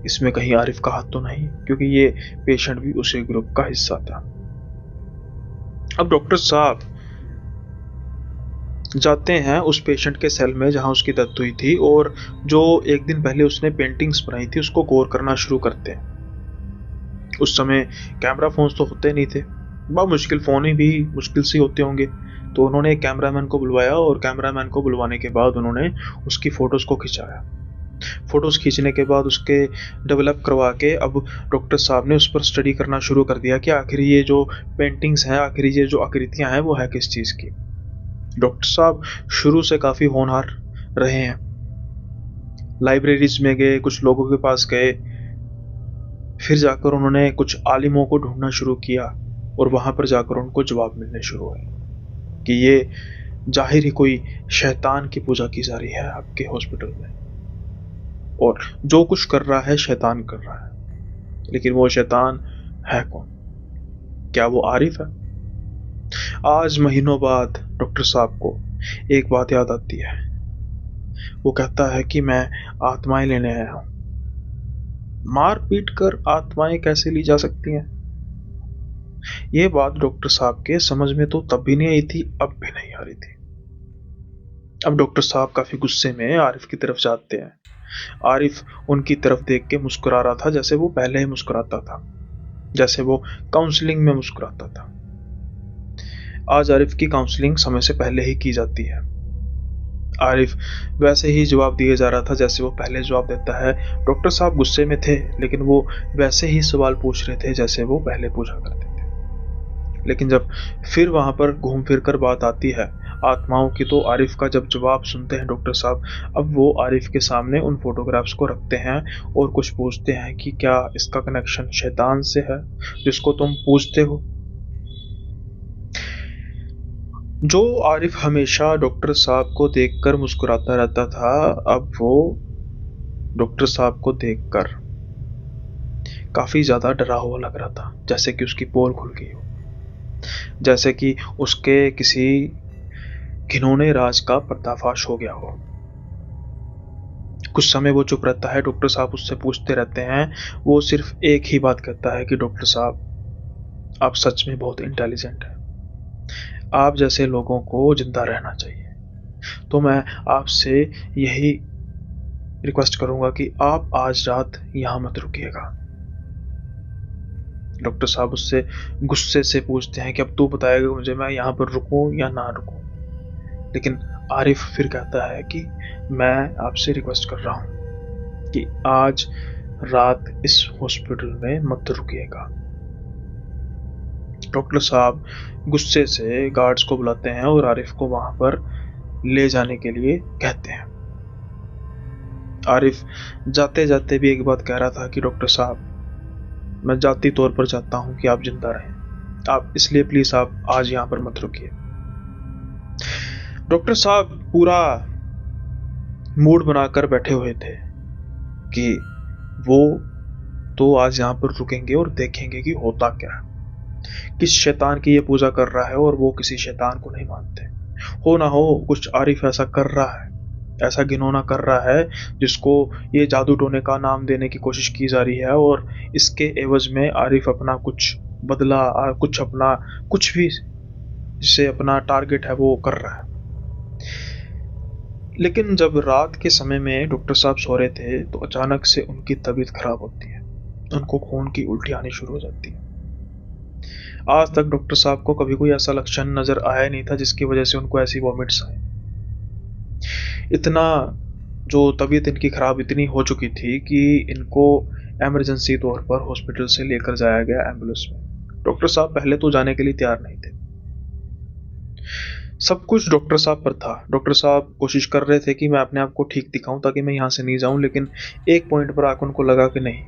इसमें कहीं आरिफ का हाथ तो नहीं, क्योंकि ये पेशेंट भी उसी ग्रुप का हिस्सा था। अब डॉक्टर साहब जाते हैं उस पेशेंट के सेल में जहां उसकी डेथ हुई थी, और जो एक दिन पहले उसने पेंटिंग्स बनाई थी उसको गौर करना शुरू करते हैं। उस समय कैमरा फोन्स तो होते नहीं थे, बहुत मुश्किल, फोन ही भी मुश्किल से होते होंगे। तो उन्होंने एक कैमरामैन को बुलवाया और कैमरामैन को बुलवाने के बाद उन्होंने उसकी फोटोज को खिंचाया। फोटोज खींचने के बाद उसके डेवलप करवा के अब डॉक्टर साहब ने उस पर स्टडी करना शुरू कर दिया कि आखिर ये जो पेंटिंग्स हैं, आखिर ये जो आकृतियां हैं वो है किस चीज़ की। डॉक्टर साहब शुरू से काफ़ी होनहार रहे हैं। लाइब्रेरीज में गए, कुछ लोगों के पास गए, फिर जाकर उन्होंने कुछ आलिमों को ढूंढना शुरू किया और वहां पर जाकर उनको जवाब मिलने शुरू हुए कि ये जाहिर ही कोई शैतान की पूजा की जा रही है आपके हॉस्पिटल में, और जो कुछ कर रहा है शैतान कर रहा है। लेकिन वो शैतान है कौन? क्या वो आरिफ है? आज महीनों बाद डॉक्टर साहब को एक बात याद आती है। वो कहता है कि मैं आत्माएं लेने आया हूं। मार पीट कर आत्माएं कैसे ली जा सकती हैं? ये बात डॉक्टर साहब के समझ में तो तब भी नहीं आई थी, अब भी नहीं आ रही थी। अब डॉक्टर साहब काफी गुस्से में आरिफ की तरफ जाते हैं। आरिफ उनकी तरफ देख के मुस्कुरा रहा था जैसे वो पहले ही मुस्कुराता था, जैसे वो काउंसलिंग में मुस्कुराता था। आज आरिफ की काउंसलिंग समय से पहले ही की जाती है। आरिफ वैसे ही जवाब दिए जा रहा था जैसे वो पहले जवाब देता है। डॉक्टर साहब गुस्से में थे, लेकिन वो वैसे ही सवाल पूछ रहे थे जैसे वो पहले पूछा करते थे। लेकिन जब फिर वहां पर घूम फिर कर बात आती है आत्माओं की, तो आरिफ का जब जवाब सुनते हैं डॉक्टर साहब, अब वो आरिफ के सामने उन फोटोग्राफ्स को रखते हैं और कुछ पूछते हैं कि क्या इसका कनेक्शन शैतान से है जिसको तुम पूछते हो? जो आरिफ हमेशा डॉक्टर साहब को देखकर मुस्कुराता रहता था, अब वो डॉक्टर साहब को देखकर काफी ज्यादा डरा हुआ लग रहा था, जैसे कि उसकी पोल खुल गई हो, जैसे कि उसके किसी घिनौने राज का पर्दाफाश हो गया हो। कुछ समय वो चुप रहता है, डॉक्टर साहब उससे पूछते रहते हैं। वो सिर्फ एक ही बात कहता है कि डॉक्टर साहब, आप सच में बहुत इंटेलिजेंट हैं, आप जैसे लोगों को जिंदा रहना चाहिए। तो मैं आपसे यही रिक्वेस्ट करूंगा कि आप आज रात यहाँ मत रुकिएगा। डॉक्टर साहब उससे गुस्से से पूछते हैं कि अब तू बताएगा मुझे मैं यहाँ पर रुकूं या ना रुकूं। लेकिन आरिफ फिर कहता है कि मैं आपसे रिक्वेस्ट कर रहा हूँ कि आज रात इस हॉस्पिटल में मत रुकिएगा। डॉक्टर साहब गुस्से से गार्ड्स को बुलाते हैं और आरिफ को वहां पर ले जाने के लिए कहते हैं। आरिफ जाते जाते भी एक बात कह रहा था कि डॉक्टर साहब, मैं जाती तौर पर चाहता हूं कि आप जिंदा रहें, आप इसलिए प्लीज आप आज यहां पर मत रुकिए। डॉक्टर साहब पूरा मूड बनाकर बैठे हुए थे कि वो तो आज यहां पर रुकेंगे और देखेंगे कि होता क्या है, किस शैतान की ये पूजा कर रहा है और वो किसी शैतान को नहीं मानते। हो ना हो कुछ आरिफ ऐसा कर रहा है, ऐसा घिनौना कर रहा है जिसको ये जादू टोने का नाम देने की कोशिश की जा रही है, और इसके एवज में आरिफ अपना कुछ बदला, कुछ अपना कुछ भी जिसे अपना टारगेट है वो कर रहा है। लेकिन जब रात के समय में डॉक्टर साहब सो रहे थे तो अचानक से उनकी तबीयत खराब होती है, उनको खून की उल्टी आनी शुरू हो जाती है। आज तक डॉक्टर साहब को कभी कोई ऐसा लक्षण नजर आया नहीं था जिसकी वजह से उनको ऐसी वॉमिट्स आए। इतना जो तबीयत इनकी खराब इतनी हो चुकी थी कि इनको इमरजेंसी तौर पर हॉस्पिटल से लेकर जाया गया एम्बुलेंस में। डॉक्टर साहब पहले तो जाने के लिए तैयार नहीं थे। सब कुछ डॉक्टर साहब पर था। डॉक्टर साहब कोशिश कर रहे थे कि मैं अपने आप को ठीक दिखाऊं ताकि मैं यहाँ से नहीं जाऊं, लेकिन एक पॉइंट पर आकर उनको लगा कि नहीं,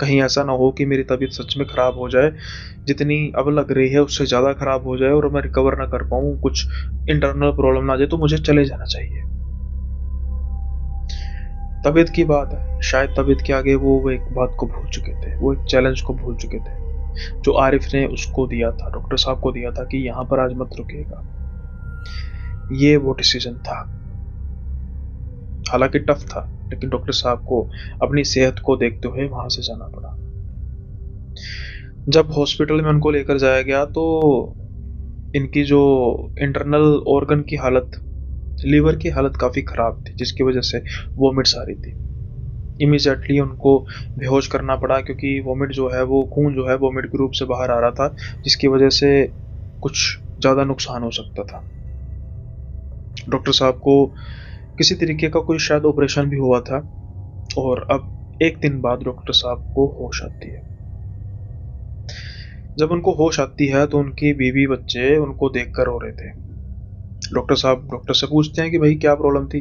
कहीं ऐसा ना हो कि मेरी तबीयत सच में खराब हो जाए, जितनी अब लग रही है उससे ज़्यादा खराब हो जाए और मैं रिकवर ना कर पाऊँ, कुछ इंटरनल प्रॉब्लम ना आ जाए, तो मुझे चले जाना चाहिए। तबीयत की बात है, शायद तबीयत के आगे वो एक बात को भूल चुके थे, वो एक चैलेंज को भूल चुके थे जो आरिफ ने उसको दिया था, डॉक्टर साहब को दिया था कि यहाँ पर आज मत रुकिएगा। ये वो डिसीजन था, हालांकि टफ था, लेकिन डॉक्टर साहब को अपनी सेहत को देखते हुए वहां से जाना पड़ा। जब हॉस्पिटल में उनको लेकर जाया गया तो इनकी जो इंटरनल ऑर्गन की हालत, लीवर की हालत काफ़ी ख़राब थी, जिसकी वजह से वॉमिट्स आ रही थी। इमीडिएटली उनको बेहोश करना पड़ा, क्योंकि वॉमिट जो है वो खून जो है वॉमिट के रूप से बाहर आ रहा था, जिसकी वजह से कुछ ज़्यादा नुकसान हो सकता था। डॉक्टर साहब को किसी तरीके का कोई शायद ऑपरेशन भी हुआ था, और अब एक दिन बाद डॉक्टर साहब को होश आती है। जब उनको होश आती है तो उनकी बीवी बच्चे उनको देखकर रो रहे थे। डॉक्टर साहब डॉक्टर से पूछते हैं कि भाई क्या प्रॉब्लम थी।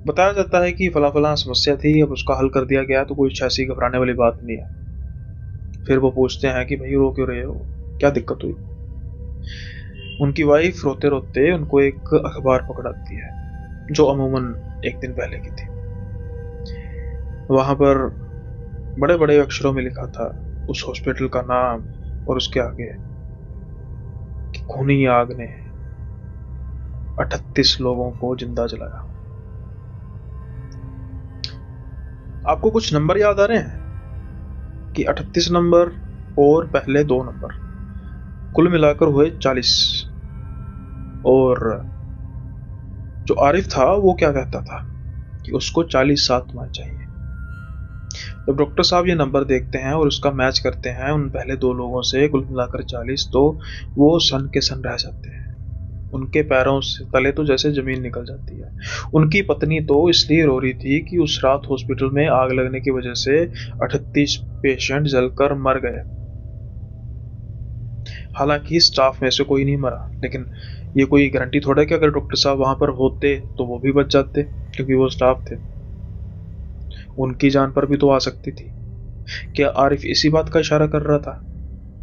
बताया जाता है कि फला फला समस्या थी, अब उसका हल कर दिया गया, तो कोई ऐसी घबराने वाली बात नहीं है। फिर वो पूछते हैं कि भाई रो क्यों रहे हो, क्या दिक्कत हुई। उनकी वाइफ रोते रोते उनको एक अखबार पकड़ाती है जो अमूमन एक दिन पहले की थी। वहां पर बड़े बड़े अक्षरों में लिखा था उस हॉस्पिटल का नाम, और उसके आगे कि खूनी आग ने 38 लोगों को जिंदा जलाया। आपको कुछ नंबर याद आ रहे हैं कि 38 नंबर और पहले 2 नंबर, कुल मिलाकर हुए 40। और जो आरिफ था वो क्या कहता था कि उसको 40 आत्माएं चाहिए। जब डॉक्टर साहब ये नंबर देखते हैं और उसका मैच करते हैं उन पहले 2 लोगों से, कुल मिलाकर 40, तो वो सन के सन रह जाते हैं। उनके पैरों से तले तो जैसे जमीन निकल जाती है। उनकी पत्नी तो इसलिए रो रही थी कि उस रात हॉस्पिटल में आग लगने की वजह से 38 पेशेंट जलकर मर गए। हालांकि स्टाफ में से कोई नहीं मरा, लेकिन ये कोई गारंटी थोड़ा है कि अगर डॉक्टर साहब वहां पर होते तो वो भी बच जाते, क्योंकि वो स्टाफ थे, उनकी जान पर भी तो आ सकती थी। क्या आरिफ इसी बात का इशारा कर रहा था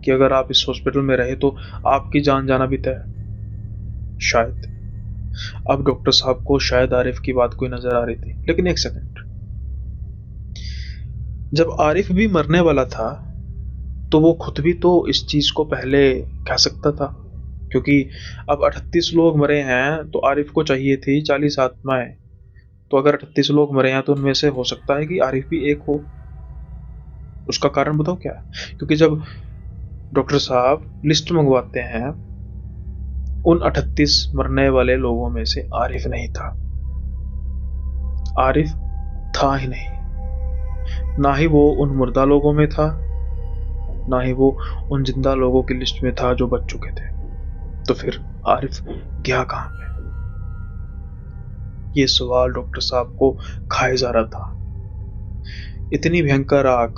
कि अगर आप इस हॉस्पिटल में रहे तो आपकी जान जाना भी तय? शायद अब डॉक्टर साहब को शायद आरिफ की बात कोई नजर आ रही थी। लेकिन एक सेकंड, जब आरिफ भी मरने वाला था तो वो खुद भी तो इस चीज को पहले कह सकता था, क्योंकि अब 38 लोग मरे हैं तो आरिफ को चाहिए थी 40 आत्माएं। तो अगर 38 लोग मरे हैं तो उनमें से हो सकता है कि आरिफ भी एक हो। उसका कारण बताओ क्या है? क्योंकि जब डॉक्टर साहब लिस्ट मंगवाते हैं, उन 38 मरने वाले लोगों में से आरिफ नहीं था। आरिफ था ही नहीं। ना ही वो उन मुर्दा लोगों में था, ना ही वो उन जिंदा लोगों की लिस्ट में था जो बच चुके थे। तो फिर आरिफ गया कहां पे? ये सवाल डॉक्टर साहब को खाए जा रहा था। इतनी भयंकर आग,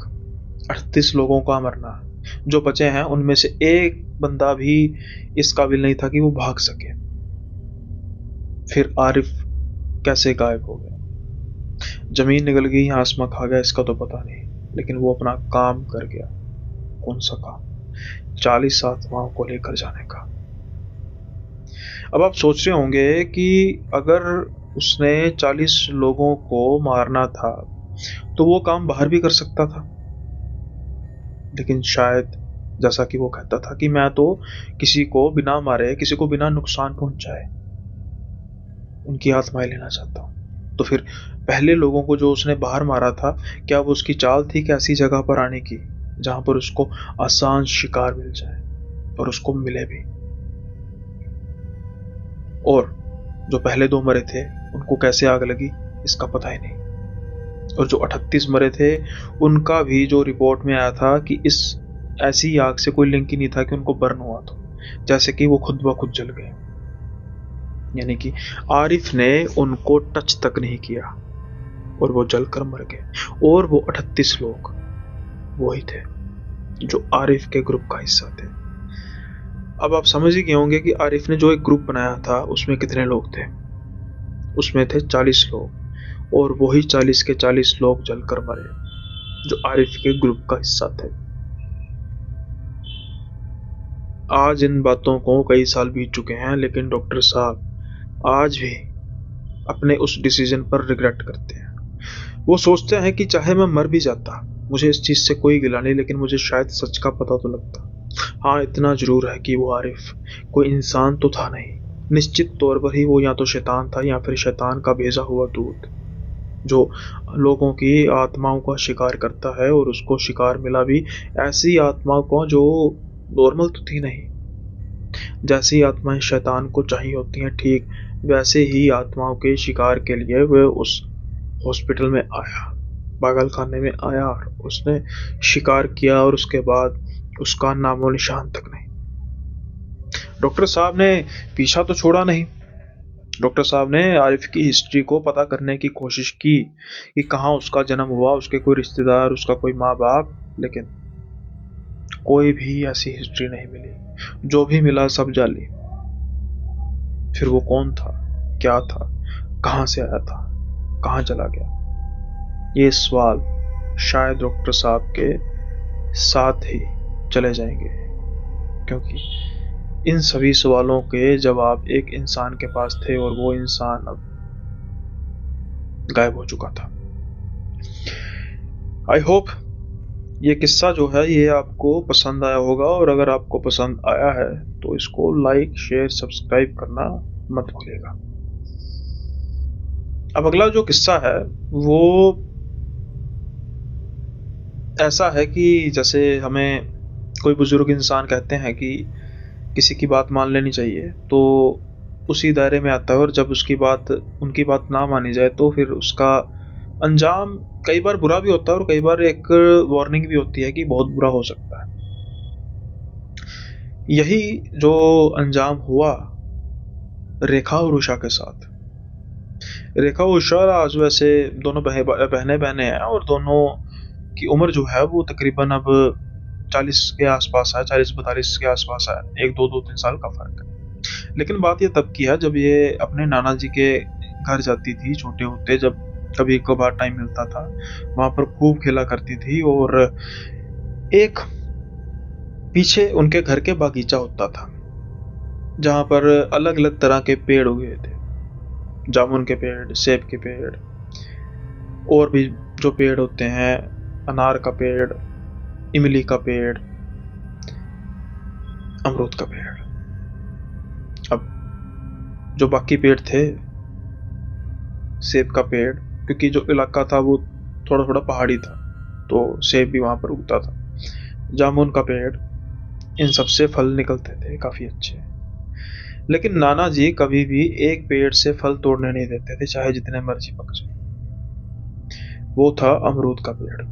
38 लोगों का मरना, जो बचे हैं उनमें से एक बंदा भी इस काबिल नहीं था कि वो भाग सके। फिर आरिफ कैसे गायब हो गया? जमीन निगल गई, आसमां खा गया, इसका तो पता नहीं, लेकिन वो अपना काम कर गया। कौन सा काम? 40 आत्माओं को लेकर जाने का। अब आप सोच रहे होंगे कि अगर उसने 40 लोगों को मारना था तो वो काम बाहर भी कर सकता था, लेकिन शायद जैसा कि वो कहता था कि मैं तो किसी को बिना मारे, किसी को बिना नुकसान पहुंचाए उनकी आत्माएं लेना चाहता हूं। तो फिर पहले लोगों को जो उसने बाहर मारा था, क्या वो उसकी चाल थी कि ऐसी जगह पर आने की जहां पर उसको आसान शिकार मिल जाए, और उसको मिले भी? और जो पहले 2 मरे थे उनको कैसे आग लगी इसका पता ही नहीं। और जो 38 मरे थे उनका भी जो रिपोर्ट में आया था कि इस ऐसी आग से कोई लिंक ही नहीं था कि उनको बर्न हुआ, तो जैसे कि वो खुद ब खुद जल गए। यानी कि आरिफ ने उनको टच तक नहीं किया और वो जलकर मर गए। और वो 38 लोग वही थे जो आरिफ के ग्रुप का हिस्सा थे। अब आप समझ ही गए होंगे कि आरिफ ने जो एक ग्रुप बनाया था उसमें कितने लोग थे। उसमें थे 40 लोग, और वही 40 के 40 लोग जलकर मरे जो आरिफ के ग्रुप का हिस्सा थे। आज इन बातों को कई साल बीत चुके हैं, लेकिन डॉक्टर साहब आज भी अपने उस डिसीजन पर रिग्रेट करते हैं। वो सोचते हैं कि चाहे मैं मर भी जाता, मुझे इस चीज से कोई गिला नहीं, लेकिन मुझे शायद सच का पता तो लगता। हाँ, इतना जरूर है कि वो आरिफ कोई इंसान तो था नहीं। निश्चित तौर पर ही वो या तो शैतान था या फिर शैतान का भेजा हुआ दूत, जो लोगों की आत्माओं का शिकार करता है। और उसको शिकार मिला भी ऐसी आत्माओं को जो नॉर्मल तो थी नहीं। जैसी आत्माएं शैतान को चाहिए होती हैं, ठीक वैसे ही आत्माओं के शिकार के लिए वह उस हॉस्पिटल में आया, पागल खाने में आया, और उसने शिकार किया। और उसके बाद उसका नामो निशान तक नहीं। डॉक्टर साहब ने पीछा तो छोड़ा नहीं। डॉक्टर साहब ने आरिफ की हिस्ट्री को पता करने की कोशिश की कि कहाँ उसका जन्म हुआ, उसके कोई रिश्तेदार, उसका कोई माँ बाप, लेकिन कोई भी ऐसी हिस्ट्री नहीं मिली। जो भी मिला सब जाली। फिर वो कौन था, क्या था, कहाँ से आया था, कहाँ चला गया? ये सवाल शायद डॉक्टर साहब के साथ ही चले जाएंगे, क्योंकि इन सभी सवालों के जवाब एक इंसान के पास थे और वो इंसान अब गायब हो चुका था। आई होप ये किस्सा जो है ये आपको पसंद आया होगा, और अगर आपको पसंद आया है तो इसको लाइक, शेयर, सब्सक्राइब करना मत भूलिएगा। अब अगला जो किस्सा है वो ऐसा है कि जैसे हमें कोई बुजुर्ग इंसान कहते हैं कि किसी की बात मान लेनी चाहिए, तो उसी दायरे में आता है। और जब उनकी बात ना मानी जाए तो फिर उसका अंजाम कई बार बुरा भी होता है, और कई बार एक वार्निंग भी होती है कि बहुत बुरा हो सकता है। यही जो अंजाम हुआ रेखा और उषा के साथ। रेखा और उषा आज वैसे दोनों बहने बहने हैं, और दोनों की उम्र जो है वो तकरीबन अब 40 के आसपास है, 40-42 के आसपास है। एक 2-3 साल का फर्क है। लेकिन बात ये तब की है जब ये अपने नाना जी के घर जाती थी छोटे होते, जब कभी कभार टाइम मिलता था वहां पर खूब खेला करती थी। और एक पीछे उनके घर के बागीचा होता था जहां पर अलग अलग तरह के पेड़ उगे थे, जामुन के पेड़, सेब के पेड़, और भी जो पेड़ होते हैं अनार का पेड़, इमली का पेड़, अमरूद का पेड़। अब जो बाकी पेड़ थे, सेब का पेड़, क्योंकि जो इलाका था वो थोड़ा थोड़ा पहाड़ी था तो सेब भी वहां पर उगता था, जामुन का पेड़, इन सब से फल निकलते थे काफी अच्छे। लेकिन नाना जी कभी भी एक पेड़ से फल तोड़ने नहीं देते थे, चाहे जितने मर्जी पक जाए। वो था अमरूद का पेड़।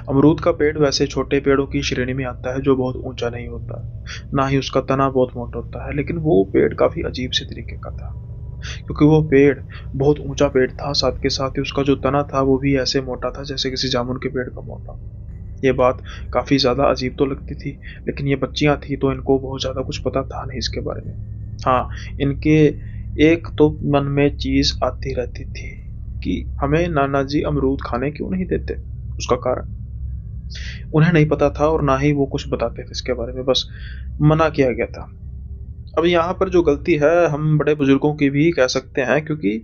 अमरूद का पेड़ वैसे छोटे पेड़ों की श्रेणी में आता है जो बहुत ऊंचा नहीं होता, ना ही उसका तना बहुत मोटा होता है, लेकिन वो पेड़ काफी अजीब से तरीके का था, क्योंकि वो पेड़ बहुत ऊंचा पेड़ था, साथ के साथ ही उसका जो तना था वो भी ऐसे मोटा था जैसे किसी जामुन के पेड़ का मोटा। ये बात काफी ज्यादा अजीब तो लगती थी, लेकिन ये बच्चियां थी तो इनको बहुत ज्यादा कुछ पता था नहीं इसके बारे में। हाँ, इनके एक तो मन में चीज आती रहती थी कि हमें नाना जी अमरूद खाने क्यों नहीं देते। उसका कारण उन्हें नहीं पता था और ना ही वो कुछ बताते थे इसके बारे में, बस मना किया गया था। अब यहाँ पर जो गलती है हम बड़े बुजुर्गों की भी कह सकते हैं, क्योंकि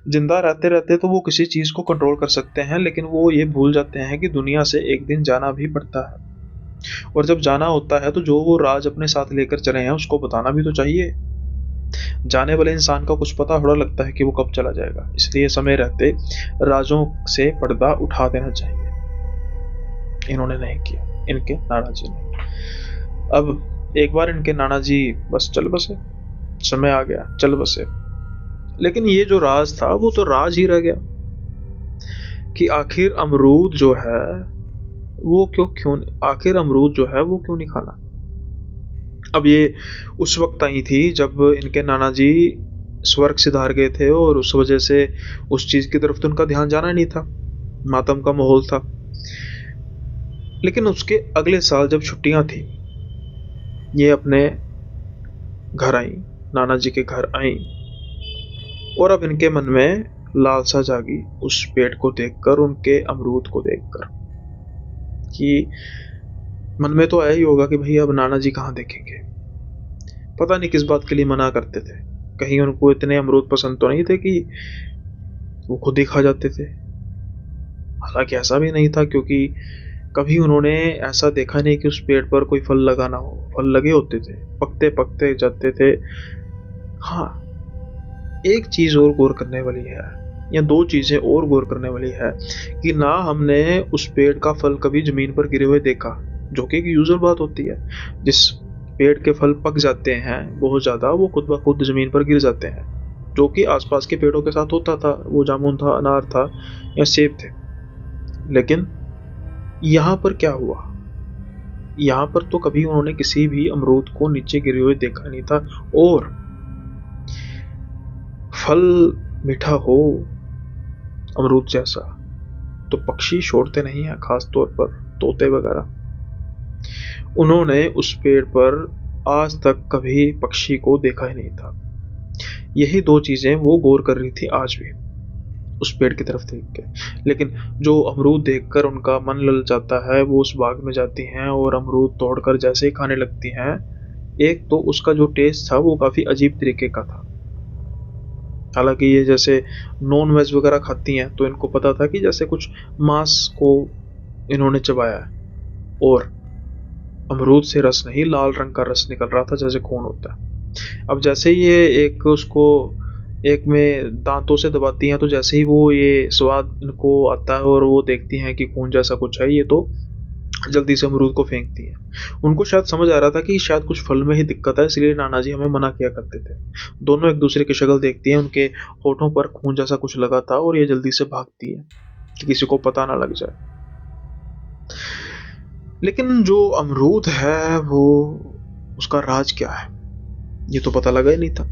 जिंदा रहते रहते तो वो किसी चीज को कंट्रोल कर सकते हैं, लेकिन वो ये भूल जाते हैं कि दुनिया से एक दिन जाना भी पड़ता है। और जब जाना होता है तो जो वो राज अपने साथ लेकर चले हैं उसको बताना भी तो चाहिए। जाने वाले इंसान का कुछ पता थोड़ा लगता है कि वो कब चला जाएगा, इसलिए समय रहते राजों से पर्दा उठा देना चाहिए। इन्होंने नहीं किया, इनके नाना जी ने। अब एक बार इनके नाना जी बस चल बसे, समय आ गया चल बसे। लेकिन ये जो राज था वो तो राज ही रह गया कि आखिर अमरूद जो है वो क्यों आखिर अमरूद जो है वो क्यों नहीं खाना। अब ये उस वक्त आई थी जब इनके नाना जी स्वर्ग सिधार गए थे और उस वजह से उस चीज की तरफ तो उनका ध्यान जाना नहीं था, मातम का माहौल था। लेकिन उसके अगले साल जब छुट्टियां थी, ये अपने घर आई, नाना जी के घर आई, और अब इनके मन में लालसा जागी उस पेड़ को देखकर, उनके अमरूद को देखकर, कि मन में तो आया ही होगा कि भाई अब नाना जी कहाँ देखेंगे। पता नहीं किस बात के लिए मना करते थे, कहीं उनको इतने अमरूद पसंद तो नहीं थे कि वो खुद ही खा जाते थे। हालांकि ऐसा भी नहीं था, क्योंकि कभी उन्होंने ऐसा देखा नहीं कि उस पेड़ पर कोई फल लगा ना हो। फल लगे होते थे, पकते पकते जाते थे। हाँ, एक चीज और गौर करने वाली है, या दो चीजें और गौर करने वाली है, कि ना हमने उस पेड़ का फल कभी जमीन पर गिरे हुए देखा, जो कि एक यूजुअल बात होती है। जिस पेड़ के फल पक जाते हैं बहुत ज्यादा, वो खुद ब खुद जमीन पर गिर जाते हैं, जो कि आसपास के पेड़ों के साथ होता था, वो जामुन था, अनार था या सेब थे। लेकिन यहाँ पर क्या हुआ, यहाँ पर तो कभी उन्होंने किसी भी अमरूद को नीचे गिरे हुए देखा नहीं था। और फल मीठा हो अमरूद जैसा तो पक्षी छोड़ते नहीं है, खास तौर पर तोते वगैरह। उन्होंने उस पेड़ पर आज तक कभी पक्षी को देखा ही नहीं था। यही दो चीजें वो गौर कर रही थी आज भी उस पेड़ की तरफ देख के। लेकिन जो अमरूद देखकर उनका मन लल जाता है, वो उस बाग में जाती हैं और अमरूद तोड़कर जैसे ही खाने लगती हैं, एक तो उसका जो टेस्ट था वो काफी अजीब तरीके का था। हालांकि ये जैसे नॉन वेज वगैरह खाती हैं तो इनको पता था कि जैसे कुछ मांस को इन्होंने चबाया है, और अमरूद से रस नहीं, लाल रंग का रस निकल रहा था जैसे खून होता है। अब जैसे ही ये एक उसको एक में दांतों से दबाती हैं, तो जैसे ही वो ये स्वाद इनको आता है और वो देखती हैं कि खून जैसा कुछ है, ये तो जल्दी से अमरूद को फेंकती हैं। उनको शायद समझ आ रहा था कि शायद कुछ फल में ही दिक्कत है, इसलिए नाना जी हमें मना किया करते थे। दोनों एक दूसरे की शक्ल देखती हैं, उनके होठों पर खून जैसा कुछ लगा था और ये जल्दी से भागती है कि किसी को पता ना लग जाए। लेकिन जो अमरूद है वो, उसका राज क्या है ये तो पता लगा ही नहीं था।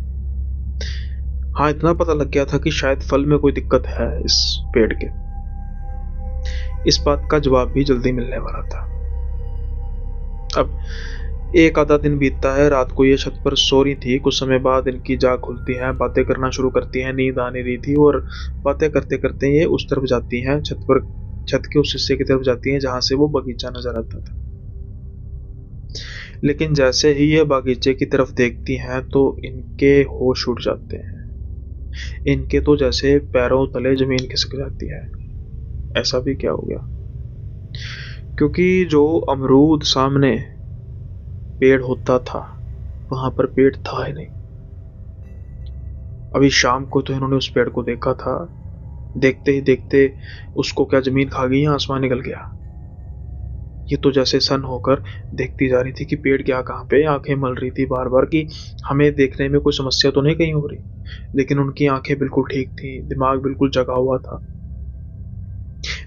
हाँ, इतना पता लग गया था कि शायद फल में कोई दिक्कत है इस पेड़ के। इस बात का जवाब भी जल्दी मिलने वाला था। अब एक आधा दिन बीतता है, रात को ये छत पर सो रही थी। कुछ समय बाद इनकी जाग खुलती है, बातें करना शुरू करती हैं। नींद आने रही थी और बातें करते करते ये उस तरफ जाती हैं, छत के उस हिस्से की तरफ जाती हैं जहां से वो बगीचा नजर आता था। लेकिन जैसे ही ये बागीचे की तरफ देखती हैं तो इनके होश उड़ जाते हैं। इनके तो जैसे पैरों तले जमीन खिसक जाती है। ऐसा भी क्या हो गया, क्योंकि जो अमरूद सामने पेड़ होता था वहां पर पेड़ था ही नहीं। अभी शाम को तो इन्होंने उस पेड़ को देखा था, देखते ही देखते उसको क्या जमीन खा गई या आसमान निकल गया। ये तो जैसे सन होकर देखती जा रही थी कि पेड़ क्या कहाँ पे, आंखें मल रही थी बार बार कि हमें देखने में कोई समस्या तो नहीं कहीं हो रही। लेकिन उनकी आंखें बिल्कुल ठीक थी, दिमाग बिल्कुल जगा हुआ था।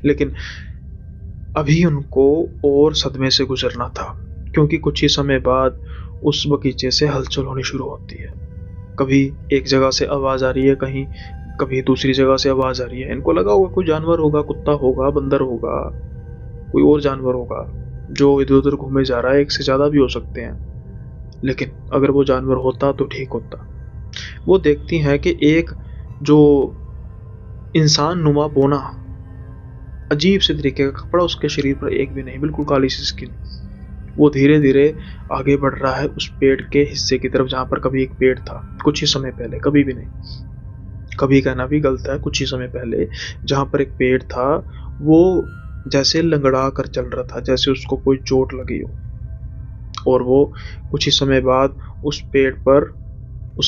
लेकिन अभी उनको और सदमे से गुजरना था, क्योंकि कुछ ही समय बाद उस बगीचे से हलचल होनी शुरू होती है। कभी एक जगह से आवाज आ रही है, कहीं कभी दूसरी जगह से आवाज आ रही है। इनको लगा होगा कोई जानवर होगा, कुत्ता होगा, बंदर होगा, कोई और जानवर होगा जो इधर उधर घूमे जा रहा है। एक से ज्यादा भी हो सकते हैं, लेकिन अगर वो जानवर होता तो ठीक होता। वो देखती हैं कि एक जो इंसान नुमा बोना, अजीब से तरीके का कपड़ा उसके शरीर पर एक भी नहीं, बिल्कुल काली सी स्किन, वो धीरे धीरे आगे बढ़ रहा है उस पेड़ के हिस्से की तरफ जहां पर कभी एक पेड़ था कुछ ही समय पहले। कभी भी नहीं, कभी कहना भी गलत है, कुछ ही समय पहले जहां पर एक पेड़ था वो जैसे लंगड़ा कर चल रहा था, जैसे उसको कोई चोट लगी हो। और वो कुछ ही समय बाद उस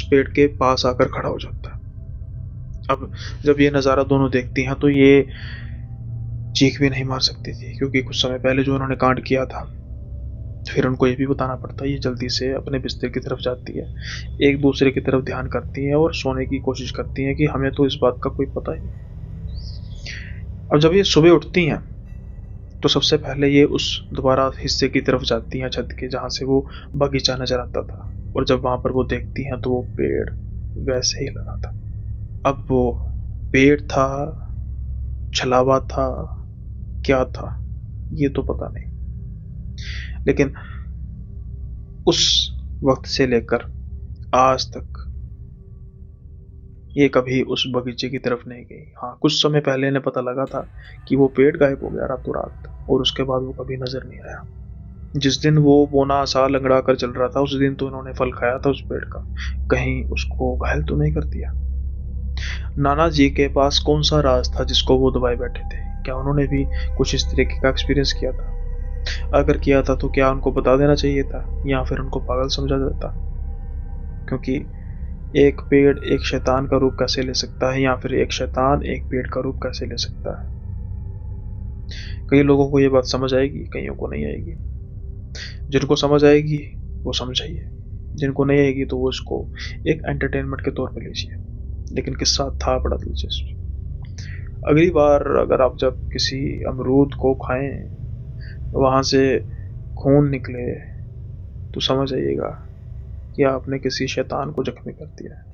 पेड़ के पास आकर खड़ा हो जाता है। अब जब ये नज़ारा दोनों देखती हैं तो ये चीख भी नहीं मार सकती थी, क्योंकि कुछ समय पहले जो उन्होंने कांड किया था। फिर उनको ये भी बताना पड़ता है। ये जल्दी से अपने बिस्तर की तरफ जाती है, एक दूसरे की तरफ ध्यान करती हैं और सोने की कोशिश करती हैं कि हमें तो इस बात का कोई पता ही नहीं। अब जब ये सुबह उठती हैं तो सबसे पहले ये उस दोबारा हिस्से की तरफ जाती हैं छत के, जहाँ से वो बगीचा नजर आता था। और जब वहां पर वो देखती हैं तो वो पेड़ वैसे ही लगा था। अब वो पेड़ था, छलावा था, क्या था ये तो पता नहीं। लेकिन उस वक्त से लेकर आज तक ये कभी उस बगीचे की तरफ नहीं गई। हाँ, कुछ समय पहले इन्हें पता लगा था कि वो पेड़ गायब हो गया रातों रात, और उसके बाद वो कभी नजर नहीं आया। जिस दिन वो बोना सा लंगड़ा कर चल रहा था उस दिन तो इन्होंने फल खाया था उस पेड़ का, कहीं उसको घायल तो नहीं कर दिया। नाना जी के पास कौन सा राज था जिसको वो दबाए बैठे थे? क्या उन्होंने भी कुछ इस तरीके का एक्सपीरियंस किया था? अगर किया था तो क्या उनको बता देना चाहिए था, या फिर उनको पागल समझा जाता? क्योंकि एक पेड़ एक शैतान का रूप कैसे ले सकता है, या फिर एक शैतान एक पेड़ का रूप कैसे ले सकता है? कई लोगों को ये बात समझ आएगी, कईयों को नहीं आएगी। जिनको समझ आएगी वो समझाइए, जिनको नहीं आएगी तो वो इसको एक एंटरटेनमेंट के तौर पे लीजिए। लेकिन किस्सा था बड़ा दिलचस्प। अगली बार अगर आप जब किसी अमरूद को खाएं वहां से खून निकले तो समझ आइएगा कि आपने किसी शैतान को जख्मी कर दिया है।